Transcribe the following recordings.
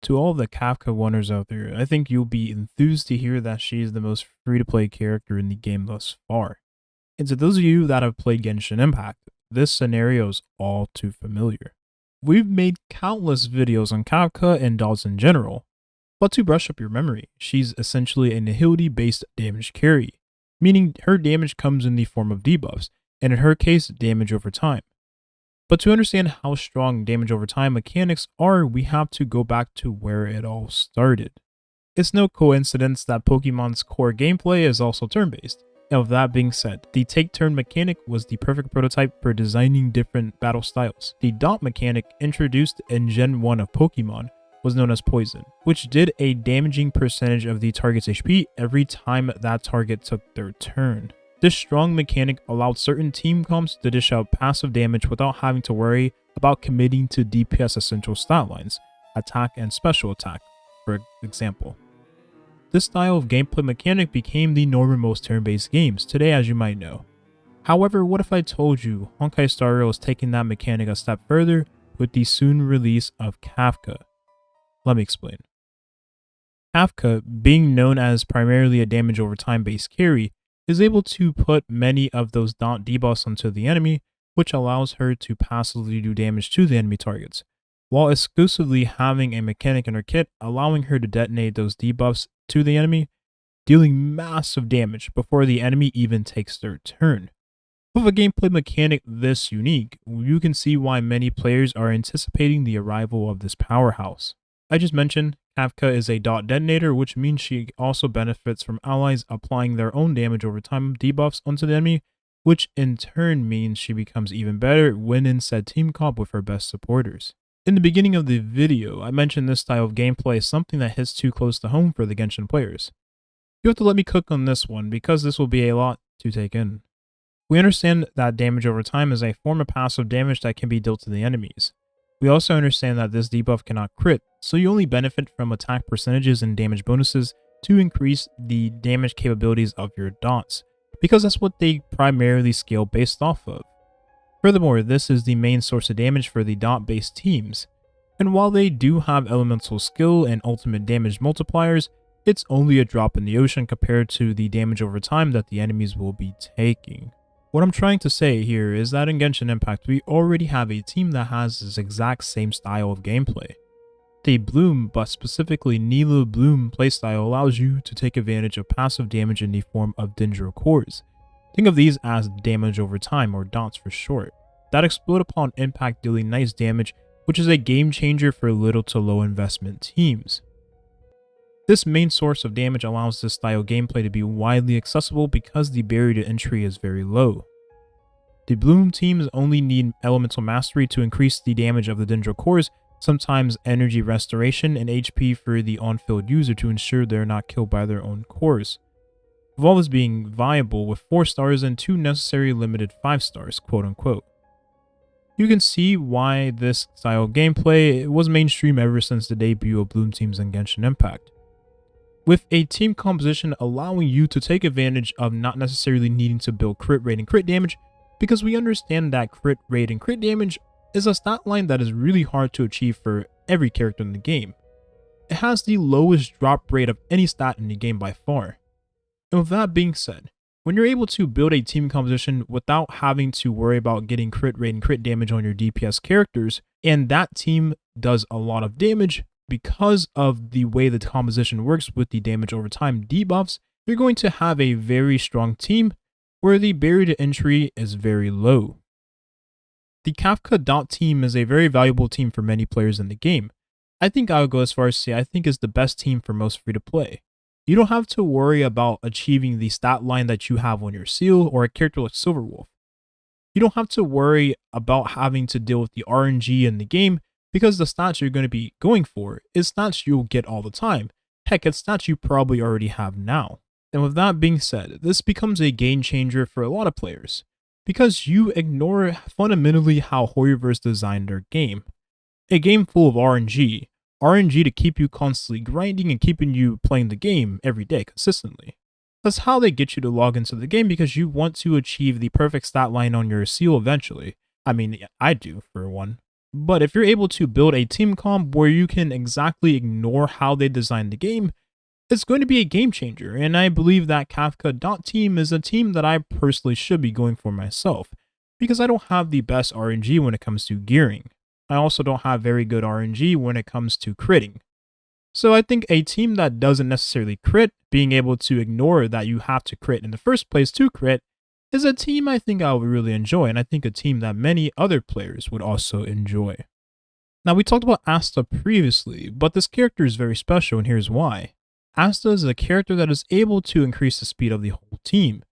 To all the Kafka owners out there, I think you'll be enthused to hear that she is the most free-to-play character in the game thus far. And to those of you that have played Genshin Impact, this scenario is all too familiar. We've made countless videos on Kafka and dolls in general, but to brush up your memory, she's essentially a nihility-based damage carry, meaning her damage comes in the form of debuffs, and in her case, damage over time. But to understand how strong damage over time mechanics are, we have to go back to where it all started. It's no coincidence that Pokemon's core gameplay is also turn-based. And with that being said, the take-turn mechanic was the perfect prototype for designing different battle styles. The dot mechanic introduced in Gen 1 of Pokemon was known as Poison, which did a damaging percentage of the target's HP every time that target took their turn. This strong mechanic allowed certain team comps to dish out passive damage without having to worry about committing to DPS essential stat lines, attack and special attack, for example. This style of gameplay mechanic became the norm in most turn-based games today, as you might know. However, what if I told you Honkai Star Rail is taking that mechanic a step further with the soon release of Kafka? Let me explain. Kafka, being known as primarily a damage over time based carry, is able to put many of those dot debuffs onto the enemy, which allows her to passively do damage to the enemy targets, while exclusively having a mechanic in her kit allowing her to detonate those debuffs to the enemy, dealing massive damage before the enemy even takes their turn. With a gameplay mechanic this unique, you can see why many players are anticipating the arrival of this powerhouse. I just mentioned Kafka is a dot detonator, which means she also benefits from allies applying their own damage over time debuffs onto the enemy, which in turn means she becomes even better when in said team comp with her best supporters. In the beginning of the video, I mentioned this style of gameplay is something that hits too close to home for the Genshin players. You have to let me cook on this one because this will be a lot to take in. We understand that damage over time is a form of passive damage that can be dealt to the enemies. We also understand that this debuff cannot crit, so you only benefit from attack percentages and damage bonuses to increase the damage capabilities of your dots, because that's what they primarily scale based off of. Furthermore, this is the main source of damage for the dot-based teams, and while they do have elemental skill and ultimate damage multipliers, it's only a drop in the ocean compared to the damage over time that the enemies will be taking. What I'm trying to say here is that in Genshin Impact, we already have a team that has this exact same style of gameplay. The Bloom, but specifically Nilo Bloom playstyle allows you to take advantage of passive damage in the form of Dendro cores. Think of these as damage over time, or dots for short, that explode upon impact, dealing nice damage, which is a game changer for little to low investment teams. This main source of damage allows this style gameplay to be widely accessible because the barrier to entry is very low. The Bloom teams only need elemental mastery to increase the damage of the Dendro cores, sometimes energy restoration and HP for the on-field user to ensure they're not killed by their own cores. With all this being viable with 4 stars and 2 necessary limited 5 stars, quote unquote. You can see why this style of gameplay was mainstream ever since the debut of Bloom teams in Genshin Impact. With a team composition allowing you to take advantage of not necessarily needing to build crit rate and crit damage, because we understand that crit rate and crit damage is a stat line that is really hard to achieve for every character in the game. It has the lowest drop rate of any stat in the game by far. And with that being said, when you're able to build a team composition without having to worry about getting crit rate and crit damage on your DPS characters, and that team does a lot of damage, because of the way the composition works with the damage over time debuffs, you're going to have a very strong team where the barrier to entry is very low. The Kafka dot team is a very valuable team for many players in the game. I think I would go as far as to say I think it's the best team for most free to play. You don't have to worry about achieving the stat line that you have on your seal or a character like Silverwolf. You don't have to worry about having to deal with the RNG in the game, because the stats you're going to be going for is stats you'll get all the time. Heck, it's stats you probably already have now. And with that being said, this becomes a game changer for a lot of players, because you ignore fundamentally how Hoyoverse designed their game. A game full of RNG to keep you constantly grinding and keeping you playing the game every day consistently. That's how they get you to log into the game, because you want to achieve the perfect stat line on your seal eventually. I mean, I do for one. But if you're able to build a team comp where you can exactly ignore how they designed the game, it's going to be a game changer. And I believe that Kafka team is a team that I personally should be going for myself, because I don't have the best RNG when it comes to gearing. I also don't have very good RNG when it comes to critting. So I think a team that doesn't necessarily crit, being able to ignore that you have to crit in the first place to crit, is a team I think I would really enjoy, and I think a team that many other players would also enjoy. Now, we talked about Asta previously, but this character is very special, and here's why. Asta is a character that is able to increase the speed of the whole team.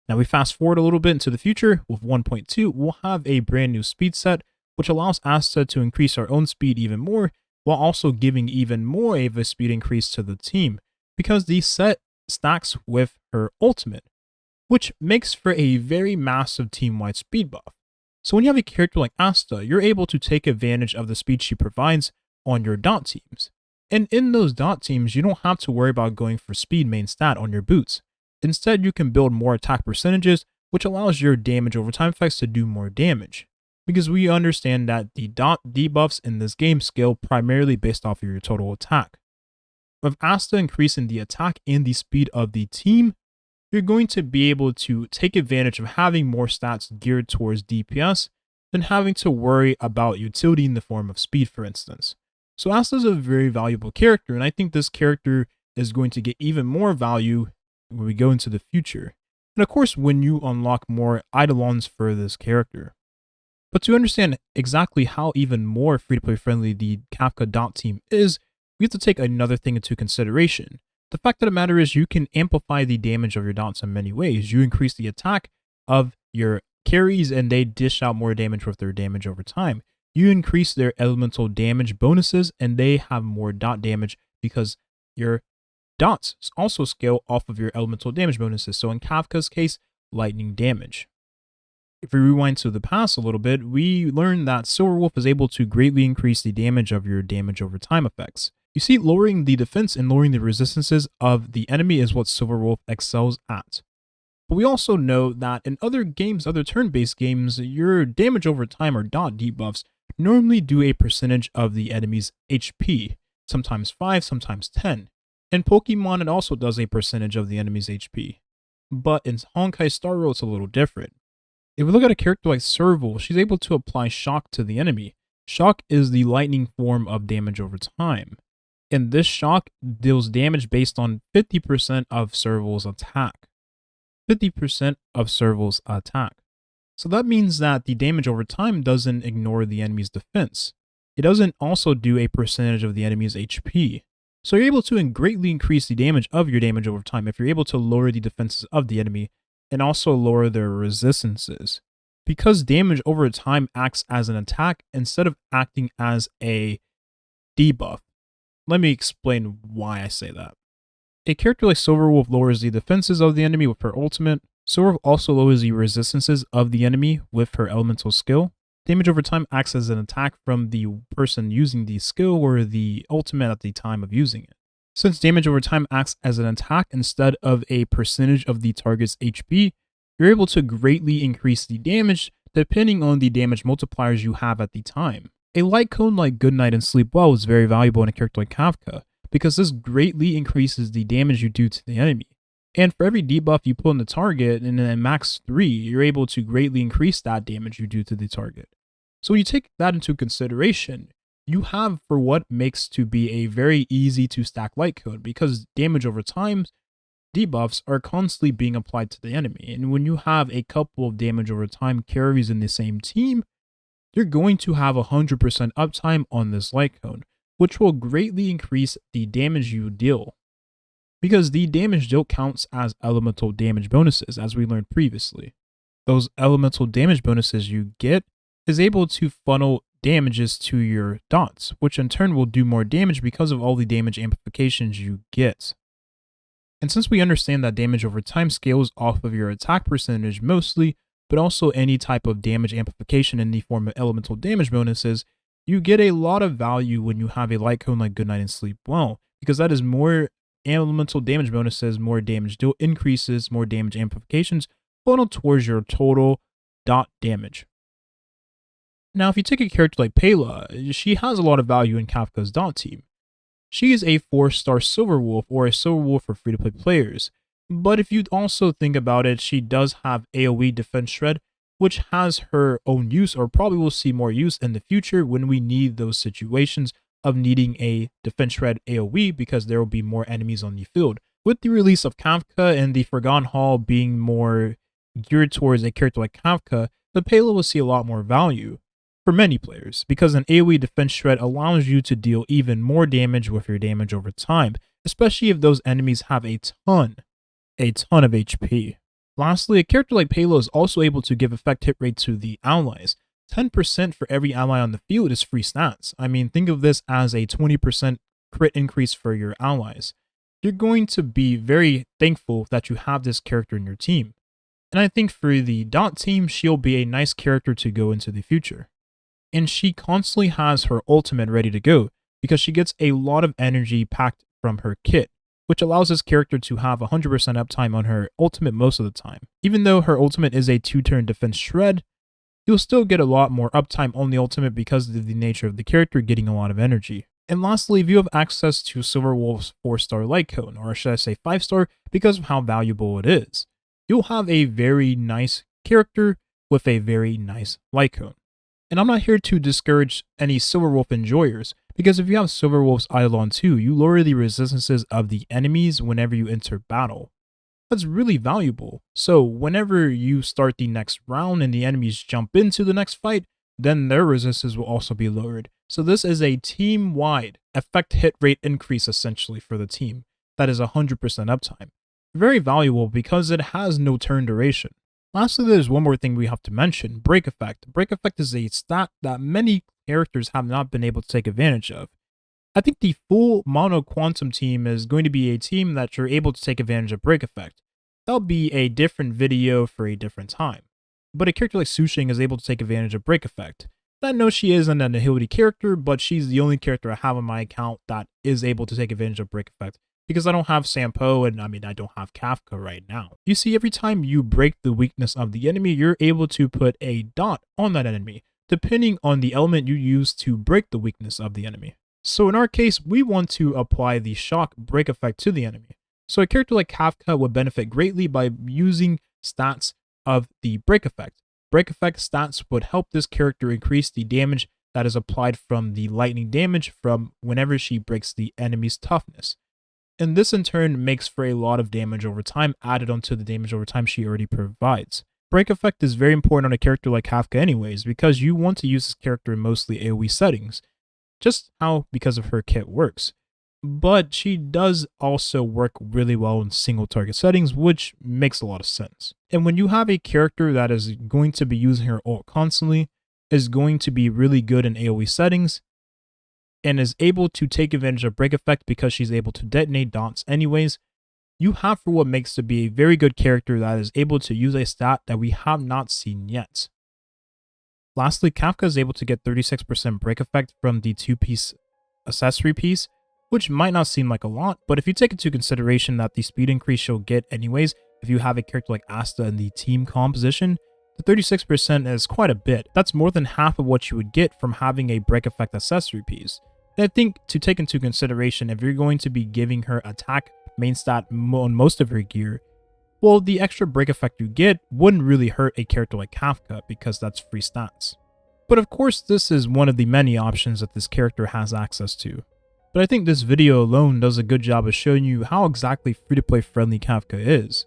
Now, we fast forward a little bit into the future. With 1.2, we'll have a brand new speed set, which allows Asta to increase our own speed even more, while also giving even more of a speed increase to the team, because the set stacks with her ultimate, which makes for a very massive team-wide speed buff. So when you have a character like Asta, you're able to take advantage of the speed she provides on your dot teams. And in those dot teams, you don't have to worry about going for speed main stat on your boots. Instead, you can build more attack percentages, which allows your damage over time effects to do more damage. Because we understand that the dot debuffs in this game scale primarily based off of your total attack. With Asta increasing the attack and the speed of the team, you're going to be able to take advantage of having more stats geared towards DPS than having to worry about utility in the form of speed, for instance. So Asta is a very valuable character, and I think this character is going to get even more value when we go into the future. And of course, when you unlock more Eidolons for this character. But to understand exactly how even more free-to-play friendly the Kafka dot team is, we have to take another thing into consideration. The fact of the matter is you can amplify the damage of your dots in many ways. You increase the attack of your carries and they dish out more damage with their damage over time. You increase their elemental damage bonuses and they have more dot damage because your dots also scale off of your elemental damage bonuses. So in Kafka's case, lightning damage. If we rewind to the past a little bit, we learned that Silverwolf is able to greatly increase the damage of your damage over time effects. You see, lowering the defense and lowering the resistances of the enemy is what Silverwolf excels at. But we also know that in other games, other turn-based games, your damage over time or dot debuffs normally do a percentage of the enemy's HP, sometimes 5, sometimes 10. In Pokemon, it also does a percentage of the enemy's HP. But in Honkai Star Rail, it's a little different. If we look at a character like Serval, she's able to apply shock to the enemy. Shock is the lightning form of damage over time. And this shock deals damage based on 50% of Serval's attack. 50% of Serval's attack. So that means that the damage over time doesn't ignore the enemy's defense. It doesn't also do a percentage of the enemy's HP. So you're able to greatly increase the damage of your damage over time if you're able to lower the defenses of the enemy and also lower their resistances. Because damage over time acts as an attack instead of acting as a debuff. Let me explain why I say that. A character like Silverwolf lowers the defenses of the enemy with her ultimate. Silverwolf also lowers the resistances of the enemy with her elemental skill. Damage over time acts as an attack from the person using the skill or the ultimate at the time of using it. Since damage over time acts as an attack instead of a percentage of the target's HP, you're able to greatly increase the damage depending on the damage multipliers you have at the time. A light cone like Goodnight and Sleep Well is very valuable in a character like Kafka, because this greatly increases the damage you do to the enemy. And for every debuff you put on the target in max 3, you're able to greatly increase that damage you do to the target. So when you take that into consideration, you have for what makes to be a very easy to stack light cone, because damage over time debuffs are constantly being applied to the enemy. And when you have a couple of damage over time carries in the same team, you're going to have 100% uptime on this light cone, which will greatly increase the damage you deal. Because the damage dealt counts as elemental damage bonuses, as we learned previously. Those elemental damage bonuses you get is able to funnel damages to your dots, which in turn will do more damage because of all the damage amplifications you get. And since we understand that damage over time scales off of your attack percentage mostly, but also any type of damage amplification in the form of elemental damage bonuses, you get a lot of value when you have a light cone like Goodnight and Sleep Well, because that is more elemental damage bonuses, more damage deal increases, more damage amplifications funneled towards your total dot damage. Now, if you take a character like Pela, she has a lot of value in Kafka's dot team. She is a 4-star Silver Wolf or a Silver Wolf for free-to-play players. But if you also think about it, she does have AoE Defense Shred, which has her own use, or probably will see more use in the future when we need those situations of needing a Defense Shred AoE because there will be more enemies on the field. With the release of Kafka and the Forgotten Hall being more geared towards a character like Kafka, the Pela will see a lot more value for many players, because an AoE Defense Shred allows you to deal even more damage with your damage over time, especially if those enemies have a ton of HP. Lastly, a character like Pela is also able to give effect hit rate to the allies. 10% for every ally on the field is free stats. I mean, think of this as a 20% crit increase for your allies. You're going to be very thankful that you have this character in your team. And I think for the dot team, she'll be a nice character to go into the future. And she constantly has her ultimate ready to go because she gets a lot of energy packed from her kit, which allows this character to have 100% uptime on her ultimate most of the time. Even though her ultimate is a 2-turn defense shred, you'll still get a lot more uptime on the ultimate because of the nature of the character getting a lot of energy. And lastly, if you have access to Silver Wolf's 4-star light cone, or should I say 5-star, because of how valuable it is, you'll have a very nice character with a very nice light cone. And I'm not here to discourage any Silver Wolf enjoyers, because if you have Silver Wolf's Eidolon 2, you lower the resistances of the enemies whenever you enter battle. That's really valuable. So whenever you start the next round and the enemies jump into the next fight, then their resistance will also be lowered. So this is a team-wide effect hit rate increase essentially for the team. That is 100% uptime. Very valuable because it has no turn duration. Lastly, there's one more thing we have to mention, Break Effect. Break Effect is a stat that many characters have not been able to take advantage of. I think the full Mono Quantum team is going to be a team that you're able to take advantage of Break Effect. That'll be a different video for a different time. But a character like Sushing is able to take advantage of Break Effect. I know she isn't an Annihility character, but she's the only character I have on my account that is able to take advantage of Break Effect, because I don't have Sampo and I don't have Kafka right now. You see, every time you break the weakness of the enemy, you're able to put a dot on that enemy, depending on the element you use to break the weakness of the enemy. So in our case, we want to apply the shock break effect to the enemy. So a character like Kafka would benefit greatly by using stats of the break effect. Break effect stats would help this character increase the damage that is applied from the lightning damage from whenever she breaks the enemy's toughness. And this in turn makes for a lot of damage over time added onto the damage over time she already provides. Break effect is very important on a character like Kafka anyways, because you want to use this character in mostly AoE settings, just how because of her kit works. But she does also work really well in single target settings, which makes a lot of sense. And when you have a character that is going to be using her ult constantly, is going to be really good in AoE settings, and is able to take advantage of break effect because she's able to detonate dots anyways, you have for what makes to be a very good character that is able to use a stat that we have not seen yet. Lastly, Kafka is able to get 36% break effect from the 2-piece accessory piece, which might not seem like a lot, but if you take into consideration that the speed increase she'll get anyways, if you have a character like Asta in the team composition, the 36% is quite a bit. That's more than half of what you would get from having a break effect accessory piece. And I think to take into consideration, if you're going to be giving her attack main stat on most of her gear, well, the extra break effect you get wouldn't really hurt a character like Kafka because that's free stats. But of course, this is one of the many options that this character has access to. But I think this video alone does a good job of showing you how exactly free-to-play friendly Kafka is,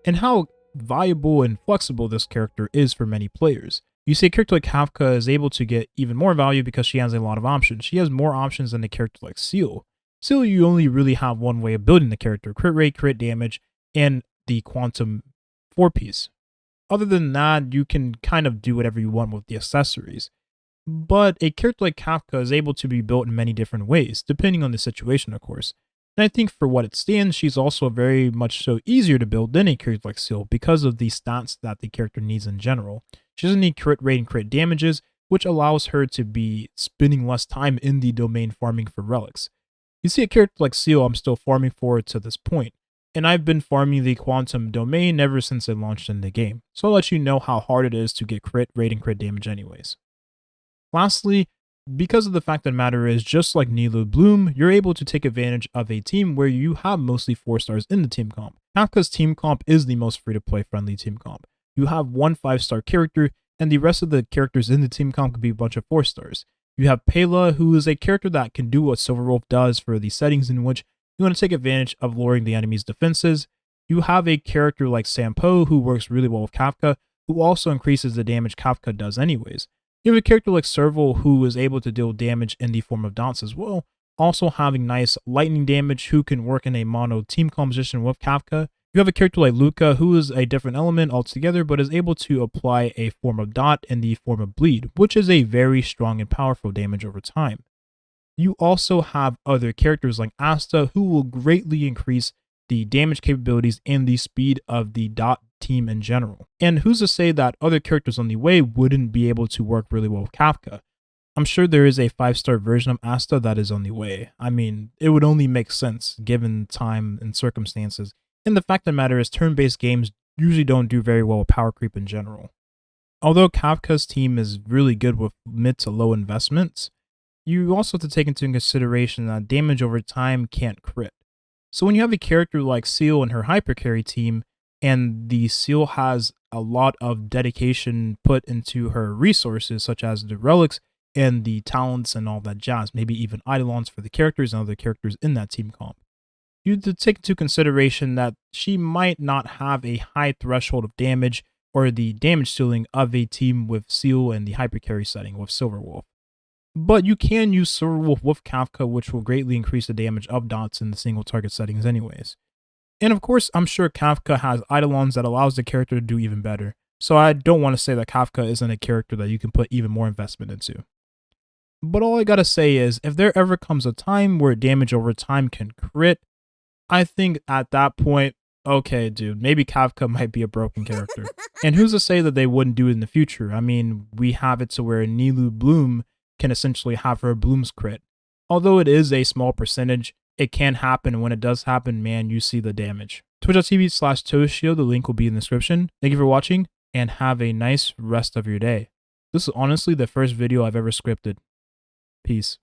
and how viable and flexible this character is for many players. You see, a character like Kafka is able to get even more value because she has a lot of options. She has more options than a character like Seal. Seal, you only really have one way of building the character: crit rate, crit damage, and the quantum 4-piece. Other than that, you can kind of do whatever you want with the accessories. But a character like Kafka is able to be built in many different ways, depending on the situation, of course. And I think for what it stands, she's also very much so easier to build than a character like Seal because of the stats that the character needs in general. She doesn't need crit rate and crit damages, which allows her to be spending less time in the domain farming for relics. You see, a character like Seal, I'm still farming for to this point, and I've been farming the quantum domain ever since it launched in the game. So I'll let you know how hard it is to get crit rate and crit damage anyways. Lastly, because of the fact that matter is just like Nilu Bloom, you're able to take advantage of a team where you have mostly 4 stars in the team comp. Kafka's team comp is the most free-to-play friendly team comp. You have one 5-star character, and the rest of the characters in the team comp could be a bunch of 4 stars. You have Pela, who is a character that can do what Silverwolf does for the settings in which you want to take advantage of lowering the enemy's defenses. You have a character like Sampo, who works really well with Kafka, who also increases the damage Kafka does anyways. You have a character like Serval, who is able to deal damage in the form of dots as well, also having nice lightning damage, who can work in a mono team composition with Kafka. You have a character like Luca, who is a different element altogether, but is able to apply a form of dot in the form of bleed, which is a very strong and powerful damage over time. You also have other characters like Asta, who will greatly increase the damage capabilities and the speed of the dot team in general. And who's to say that other characters on the way wouldn't be able to work really well with Kafka? I'm sure there is a 5-star version of Asta that is on the way. I mean, it would only make sense given time and circumstances. And the fact of the matter is, turn-based games usually don't do very well with power creep in general. Although Kafka's team is really good with mid to low investments, you also have to take into consideration that damage over time can't crit. So when you have a character like Seal and her hypercarry team, and the Seal has a lot of dedication put into her resources, such as the relics and the talents and all that jazz, maybe even eidolons for the characters and other characters in that team comp, you have to take into consideration that she might not have a high threshold of damage or the damage ceiling of a team with Seal and the hypercarry setting with Silverwolf. But you can use Silverwolf with Kafka, which will greatly increase the damage of dots in the single target settings anyways. And of course, I'm sure Kafka has eidolons that allows the character to do even better, so I don't want to say that Kafka isn't a character that you can put even more investment into. But all I gotta say is, if there ever comes a time where damage over time can crit, I think at that point, okay, dude, maybe Kafka might be a broken character. And who's to say that they wouldn't do it in the future? I mean, we have it to where Nilu Bloom can essentially have her blooms crit. Although it is a small percentage, it can happen, and when it does happen, man, you see the damage. Twitch.tv/Toshio, the link will be in the description. Thank you for watching, and have a nice rest of your day. This is honestly the first video I've ever scripted. Peace.